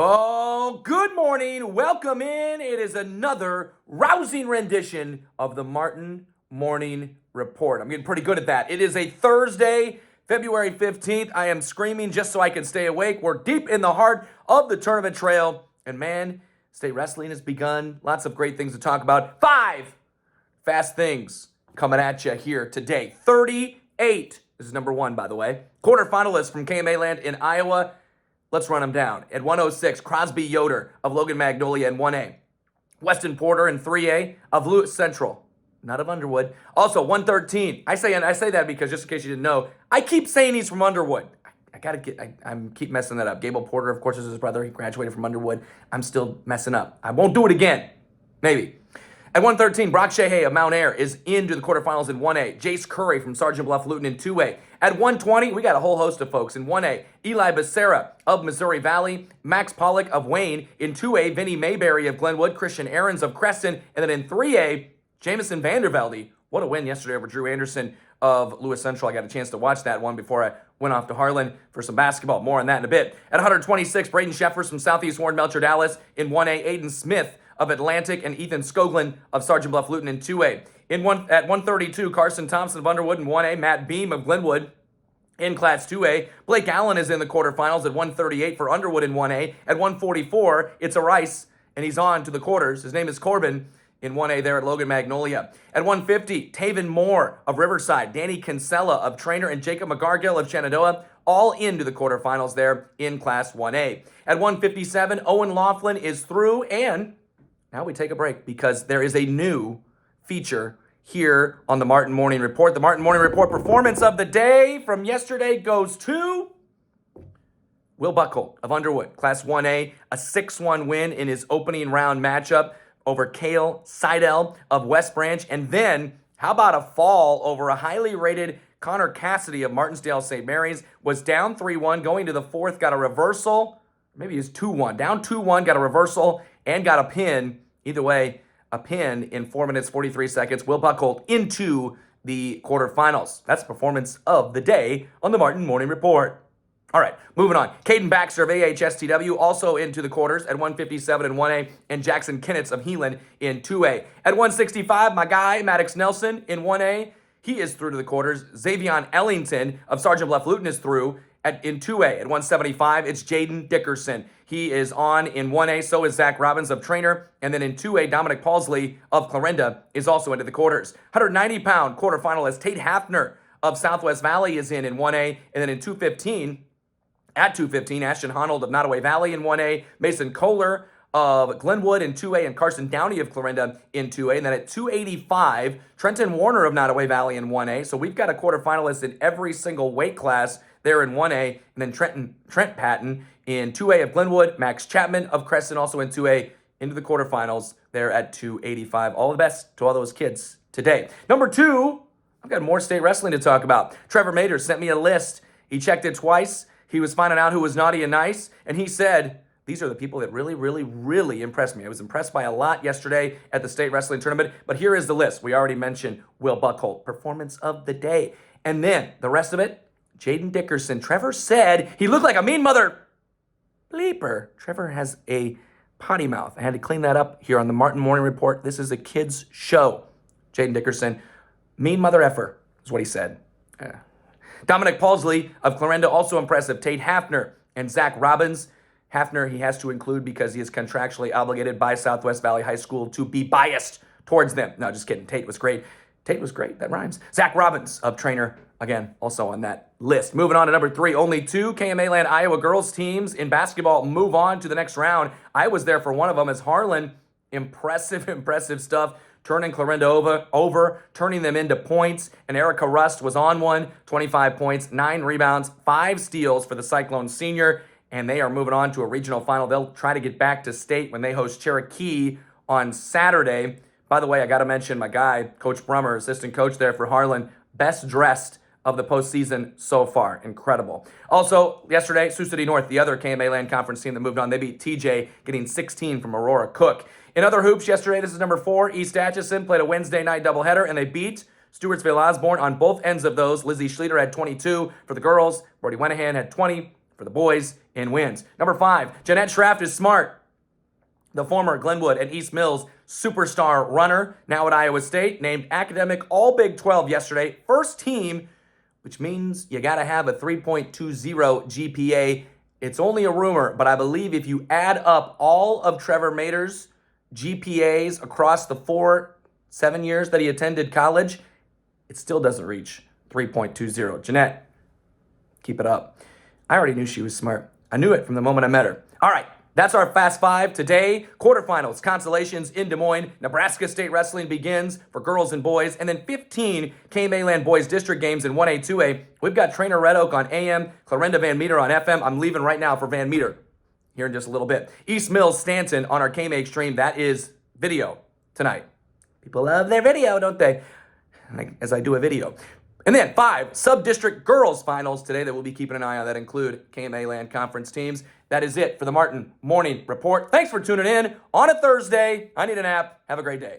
Oh, good morning. Welcome in. It is another rousing rendition of the Martin Morning Report. I'm getting pretty good at that. It is a Thursday, February 15th. I am screaming just so I can stay awake. We're deep in the heart of the tournament trail. And man, state wrestling has begun. Lots of great things to talk about. 5 fast things coming at you here today. 38. This is number 1, by the way. Quarterfinalists from KMA land in Iowa. Let's run them down. At 106, Crosby Yoder of Logan Magnolia in 1A. Weston Porter in 3A of Lewis Central, not of Underwood. Also, 113. I say that because just in case you didn't know, I keep saying he's from Underwood. I keep messing that up. Gable Porter, of course, is his brother. He graduated from Underwood. I'm still messing up. I won't do it again. Maybe. At 113, Brock Shehay of Mount Air is into the quarterfinals in 1A. Jace Curry from Sergeant Bluff Luton in 2A. At 120, we got a whole host of folks in 1A. Eli Becerra of Missouri Valley. Max Pollock of Wayne in 2A. Vinny Mayberry of Glenwood. Christian Ahrens of Creston. And then in 3A, Jamison Vandervelde. What a win yesterday over Drew Anderson of Lewis Central. I got a chance to watch that one before I went off to Harlan for some basketball. More on that in a bit. At 126, Braden Sheffers from Southeast Warren Melcher Dallas in 1A. Aiden Smith of Atlantic and Ethan Skoglin of Sergeant Bluff Luton in 2A. At 132, Carson Thompson of Underwood in 1A. Matt Beam of Glenwood in Class 2A. Blake Allen is in the quarterfinals at 138 for Underwood in 1A. At 144, it's a Rice, and he's on to the quarters. His name is Corbin in 1A there at Logan Magnolia. At 150, Taven Moore of Riverside. Danny Kinsella of Trainer and Jacob McGargill of Shenandoah all into the quarterfinals there in Class 1A. At 157, Owen Laughlin is through, and now we take a break because there is a new feature here on the Martin Morning Report. The Martin Morning Report performance of the day from yesterday goes to Will Buckholt of Underwood, Class 1A, a 6-1 win in his opening round matchup over Cale Seidel of West Branch. And then, how about a fall over a highly rated Connor Cassidy of Martinsdale St. Mary's? Was down 3-1, going to the fourth, got a reversal. Maybe it was 2-1. Down 2-1, got a reversal, and got a pin. Either way, a pin in 4 minutes, 43 seconds. Will Buckholt into the quarterfinals. That's performance of the day on the Martin Morning Report. All right, moving on. Caden Baxter of AHSTW also into the quarters at 157 in 1A, and Jackson Kinnitz of Heelan in 2A. At 165, my guy, Maddox Nelson in 1A. He is through to the quarters. Xavion Ellington of Sergeant Bluff Luton is through in 2A. At 175, it's Jaden Dickerson. He is on in 1A, so is Zach Robbins of Trainer. And then in 2A, Dominic Paulsley of Clarinda is also into the quarters. 190-pound quarterfinalist Tate Hafner of Southwest Valley is in 1A. And then in 215, at 215, Ashton Honold of Nottoway Valley in 1A. Mason Kohler of Glenwood in 2A, and Carson Downey of Clarinda in 2A. And then at 285, Trenton Warner of Nottoway Valley in 1A. So we've got a quarterfinalist in every single weight class there in 1A. And then Trent Patton in 2A of Glenwood. Max Chapman of Creston also in 2A into the quarterfinals there at 285. All the best to all those kids today. Number 2, I've got more state wrestling to talk about. Trevor Mater sent me a list. He checked it twice. He was finding out who was naughty and nice, and he said, these are the people that really, really, really impressed me. I was impressed by a lot yesterday at the state wrestling tournament, but here is the list. We already mentioned Will Buckholt, performance of the day. And then the rest of it, Jaden Dickerson. Trevor said he looked like a mean mother bleeper. Trevor has a potty mouth. I had to clean that up here on the Martin Morning Report. This is a kid's show. Jaden Dickerson, mean mother effer is what he said. Dominic Paulsley of Clarinda, also impressive. Tate Hafner and Zach Robbins. Hafner he has to include because he is contractually obligated by Southwest Valley High School to be biased towards them. No, just kidding. Tate was great. That rhymes. Zach Robbins of Trainer, again, also on that list. Moving on to number 3, only 2 KMA Land Iowa girls teams in basketball move on to the next round. I was there for one of them as Harlan. Impressive stuff. Turning Clarinda over, turning them into points. And Erica Rust was on one, 25 points, 9 rebounds, 5 steals for the Cyclone senior. And they are moving on to a regional final. They'll try to get back to state when they host Cherokee on Saturday. By the way, I got to mention my guy, Coach Brummer, assistant coach there for Harlan, best dressed of the postseason so far. Incredible. Also, yesterday, Sioux City North, the other KMA Land Conference team that moved on, they beat TJ, getting 16 from Aurora Cook. In other hoops yesterday, this is number 4, East Atchison played a Wednesday night doubleheader, and they beat Stewartsville Osborne on both ends of those. Lizzie Schleter had 22 for the girls. Brody Wenahan had 20 for the boys in wins. Number 5, Jeanette Schraft is smart. The former Glenwood and East Mills superstar runner, now at Iowa State, named academic All Big 12 yesterday. First team, which means you got to have a 3.20 GPA. It's only a rumor, but I believe if you add up all of Trevor Mater's GPAs across the 7 years that he attended college, it still doesn't reach 3.20. Jeanette, keep it up. I already knew she was smart. I knew it from the moment I met her. All right, that's our Fast Five today. Quarterfinals, consolations in Des Moines. Nebraska State Wrestling begins for girls and boys. And then 15 KMA Land Boys District games in 1A, 2A. We've got Trainer Red Oak on AM, Clarinda Van Meter on FM. I'm leaving right now for Van Meter here in just a little bit. East Mills Stanton on our KMA Extreme. That is video tonight. People love their video, don't they? As I do a video. And then 5 sub-district girls finals today that we'll be keeping an eye on that include KMA Land Conference teams. That is it for the Martin Morning Report. Thanks for tuning in on a Thursday. I need a nap. Have a great day.